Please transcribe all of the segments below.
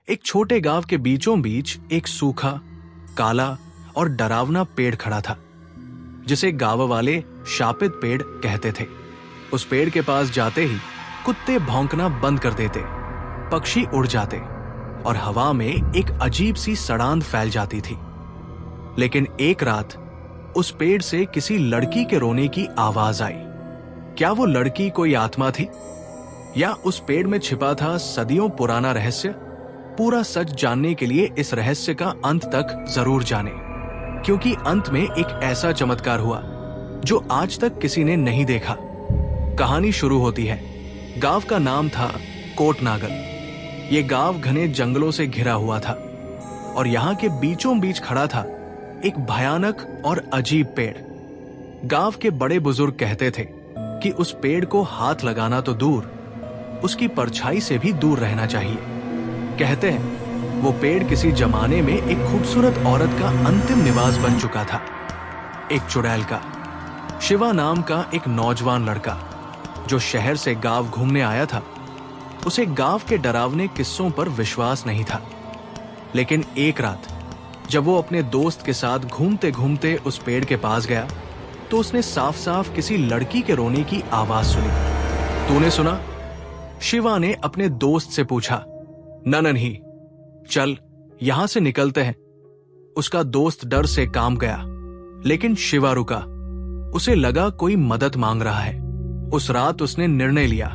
एक छोटे गांव के बीचों बीच एक सूखा, काला और डरावना पेड़ खड़ा था, जिसे गांव वाले शापित पेड़ कहते थे। उस पेड़ के पास जाते ही कुत्ते भौंकना बंद कर देते, पक्षी उड़ जाते और हवा में एक अजीब सी सड़ांध फैल जाती थी। लेकिन एक रात उस पेड़ से किसी लड़की के रोने की आवाज आई। क्या वो लड़की कोई आत्मा थी, या उस पेड़ में छिपा था सदियों पुराना रहस्य? पूरा सच जानने के लिए इस रहस्य का अंत तक जरूर जानें, क्योंकि अंत में एक ऐसा चमत्कार हुआ जो आज तक किसी ने नहीं देखा। कहानी शुरू होती है। गांव का नाम था कोटनागल। ये गांव घने जंगलों से घिरा हुआ था और यहाँ के बीचों बीच खड़ा था एक भयानक और अजीब पेड़। गांव के बड़े बुजुर्ग कहते थे कि उस पेड़ को हाथ लगाना तो दूर, उसकी परछाई से भी दूर रहना चाहिए। कहते हैं वो पेड़ किसी जमाने में एक खूबसूरत औरत का अंतिम निवास बन चुका था। एक चुड़ैल का, शिवा नाम का एक नौजवान लड़का जो शहर से गांव घूमने आया था, उसे गांव के डरावने किस्सों पर विश्वास नहीं था। लेकिन एक रात जब वो अपने दोस्त के साथ घूमते घूमते उस पेड़ के पास गया तो उसने साफ साफ किसी लड़की के रोने की आवाज सुनी। तूने सुना? शिवा ने अपने दोस्त से पूछा। न नहीं, चल यहां से निकलते हैं। उसका दोस्त डर से कांप गया, लेकिन शिवा रुका। उसे लगा कोई मदद मांग रहा है। उस रात उसने निर्णय लिया,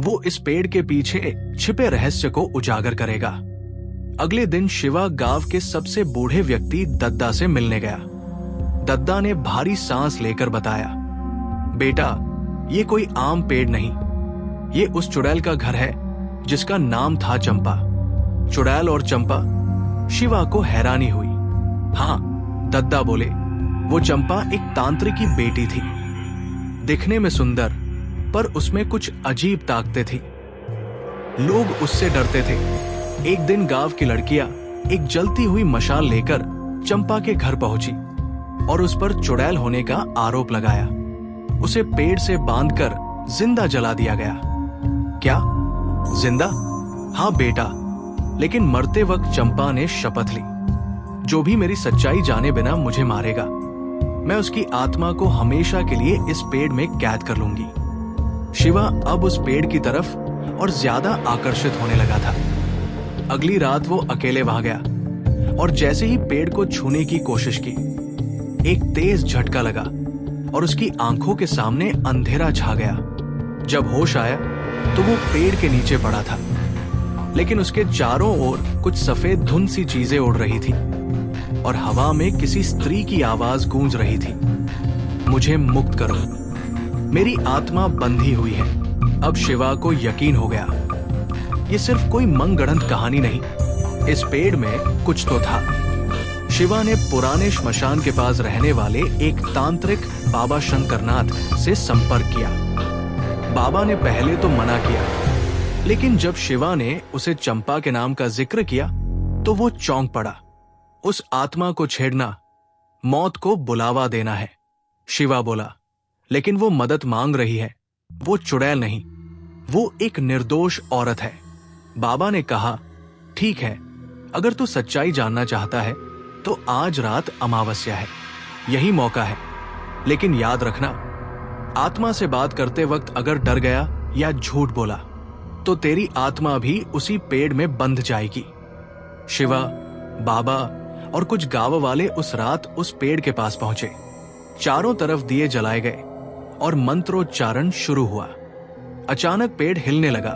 वो इस पेड़ के पीछे छिपे रहस्य को उजागर करेगा। अगले दिन शिवा गांव के सबसे बूढ़े व्यक्ति दद्दा से मिलने गया। दद्दा ने भारी सांस लेकर बताया, बेटा, ये कोई आम पेड़ नहीं, ये उस चुड़ैल का घर है जिसका नाम था चंपा। चुड़ैल और चंपा? शिवा को हैरानी हुई। हाँ, दद्दा बोले, वो चंपा एक तांत्रिक की बेटी थी। दिखने में सुंदर, पर उसमें कुछ अजीब ताकतें थी। लोग उससे डरते थे। एक दिन गांव की लड़कियां एक जलती हुई मशाल लेकर चंपा के घर पहुंची और उस पर चुड़ैल होने का आरोप लगाया। उसे पेड़ से बांधकर जिंदा जला दिया गया। क्या जिंदा? हाँ बेटा, लेकिन मरते वक्त चंपा ने शपथ ली, जो भी मेरी सच्चाई जाने बिना मुझे मारेगा, मैं उसकी आत्मा को हमेशा के लिए इस पेड़ में कैद कर लूंगी। शिवा अब उस पेड़ की तरफ और ज्यादा आकर्षित होने लगा था। अगली रात वो अकेले वहां गया और जैसे ही पेड़ को छूने की कोशिश की, एक तेज झटका लगा और उसकी आंखों के सामने अंधेरा छा गया। जब होश आया तो वो पेड़ के नीचे पड़ा था, लेकिन उसके चारों ओर कुछ सफेद धुंध सी चीजें उड़ रही थी और हवा में किसी स्त्री की आवाज गूंज रही थी, मुझे मुक्त करो, मेरी आत्मा बंधी हुई है। अब शिवा को यकीन हो गया, ये सिर्फ कोई मनगढ़ंत कहानी नहीं, इस पेड़ में कुछ तो था। शिवा ने पुराने श्मशान के पास रहने वाले एक तांत्रिक बाबा शंकरनाथ से संपर्क किया। बाबा ने पहले तो मना किया, लेकिन जब शिवा ने उसे चंपा के नाम का जिक्र किया तो वो चौंक पड़ा। उस आत्मा को छेड़ना मौत को बुलावा देना है, शिवा बोला। लेकिन वो मदद मांग रही है, वो चुड़ैल नहीं, वो एक निर्दोष औरत है। बाबा ने कहा, ठीक है, अगर तू सच्चाई जानना चाहता है तो आज रात अमावस्या है, यही मौका है। लेकिन याद रखना, आत्मा से बात करते वक्त अगर डर गया या झूठ बोला तो तेरी आत्मा भी उसी पेड़ में बंध जाएगी। शिवा, बाबा और कुछ गांव वाले उस रात उस पेड़ के पास पहुंचे। चारों तरफ दिए जलाए गए और मंत्रोच्चारण शुरू हुआ। अचानक पेड़ हिलने लगा,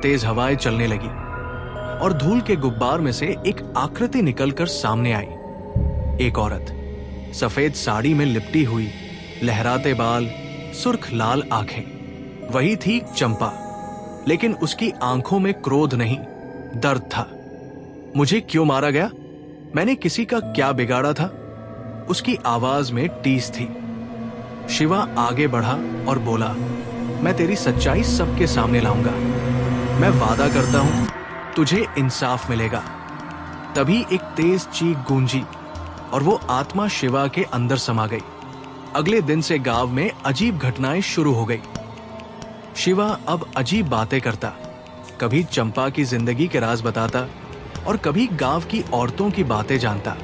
तेज हवाएं चलने लगी और धूल के गुब्बार में से एक आकृति निकलकर सामने आई। एक औरत, सफेद साड़ी में लिपटी हुई, लहराते बाल, सुर्ख लाल आंखें। वही थी चंपा, लेकिन उसकी आंखों में क्रोध नहीं, दर्द था। मुझे क्यों मारा गया? मैंने किसी का क्या बिगाड़ा था? उसकी आवाज में टीस थी। शिवा आगे बढ़ा और बोला, मैं तेरी सच्चाई सबके सामने लाऊंगा। मैं वादा करता हूं, तुझे इंसाफ मिलेगा। तभी एक तेज चीख गूंजी और वो आत्मा शिवा के अंदर समा गई। अगले दिन से गांव में अजीब घटनाएं शुरू हो गई। शिवा अब अजीब बातें करता, कभी चंपा की जिंदगी के राज बताता और कभी गांव की औरतों की बातें जानता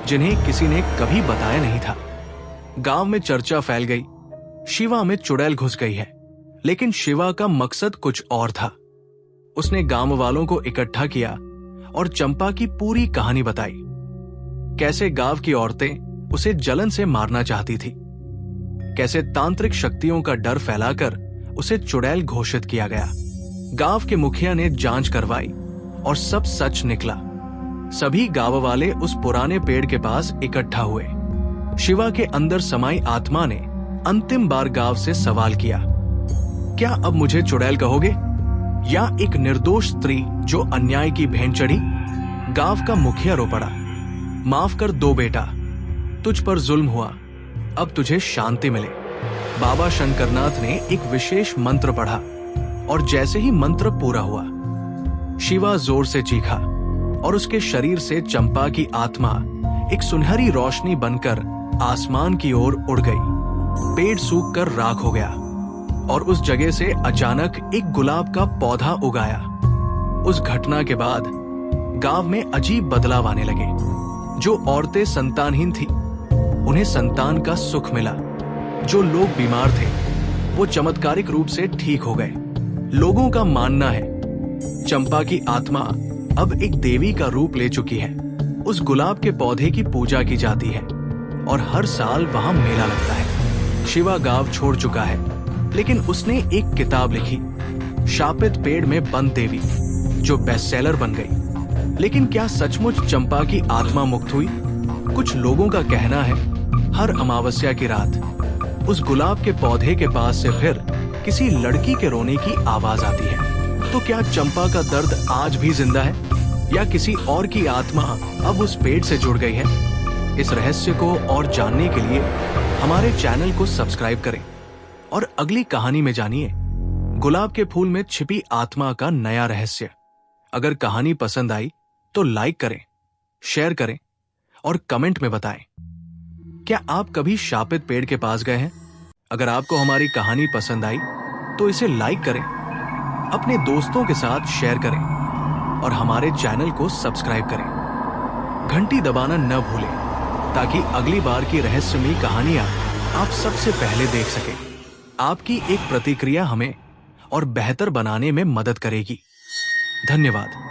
जिन्हें किसी ने कभी बताया नहीं था। गांव में चर्चा फैल गई, शिवा में चुड़ैल घुस गई है। लेकिन शिवा का मकसद कुछ और था। उसने गांव वालों को इकट्ठा किया और चंपा की पूरी कहानी बताई। कैसे गांव की औरतें उसे जलन से मारना चाहती थी, कैसे तांत्रिक शक्तियों का डर फैलाकर उसे चुड़ैल घोषित किया गया। गांव के मुखिया ने जांच करवाई और सब सच निकला। सभी गांव वाले उस पुराने पेड़ के पास इकट्ठा हुए। शिवा के अंदर समाई आत्मा ने अंतिम बार गांव से सवाल किया, क्या अब मुझे चुड़ैल कहोगे या एक निर्दोष स्त्री जो अन्याय की भेंट चढ़ी? गांव का मुखिया रो पड़ा, माफ कर दो बेटा, तुझ पर जुल्म हुआ, अब तुझे शांति मिले। बाबा शंकरनाथ ने एक विशेष मंत्र पढ़ा और जैसे ही मंत्र पूरा हुआ, शिवा जोर से चीखा और उसके शरीर से चंपा की आत्मा एक सुनहरी रोशनी बनकर आसमान की ओर उड़ गई। पेड़ सूख कर राख हो गया और उस जगह से अचानक एक गुलाब का पौधा उगाया। उस घटना के बाद गांव में अजीब बदलाव आने लगे। जो औरतें संतानहीन थी उन्हें संतान का सुख मिला। जो लोग बीमार थे वो चमत्कारिक रूप से ठीक हो गए। लोगों का मानना है चंपा की आत्मा अब एक देवी का रूप ले चुकी है। उस गुलाब के पौधे की पूजा की जाती है और हर साल वहां मेला लगता है। शिवा गांव छोड़ चुका है, लेकिन उसने एक किताब लिखी, शापित पेड़ में बंद देवी, जो बेस्टसेलर बन गई। लेकिन क्या सचमुच चंपा की आत्मा मुक्त हुई? कुछ लोगों का कहना है हर अमावस्या की रात उस गुलाब के पौधे के पास से फिर किसी लड़की के रोने की आवाज आती है। तो क्या चंपा का दर्द आज भी जिंदा है या किसी और की आत्मा अब उस पेड़ से जुड़ गई है? इस रहस्य को और जानने के लिए हमारे चैनल को सब्सक्राइब करें और अगली कहानी में जानिए गुलाब के फूल में छिपी आत्मा का नया रहस्य। अगर कहानी पसंद आई तो लाइक करें, शेयर करें और कमेंट में बताएं। क्या आप कभी शापित पेड़ के पास गए हैं? अगर आपको हमारी कहानी पसंद आई तो इसे लाइक करें, अपने दोस्तों के साथ शेयर करें और हमारे चैनल को सब्सक्राइब करें। घंटी दबाना न भूलें ताकि अगली बार की रहस्यमयी कहानियां आप सबसे पहले देख सकें। आपकी एक प्रतिक्रिया हमें और बेहतर बनाने में मदद करेगी। धन्यवाद।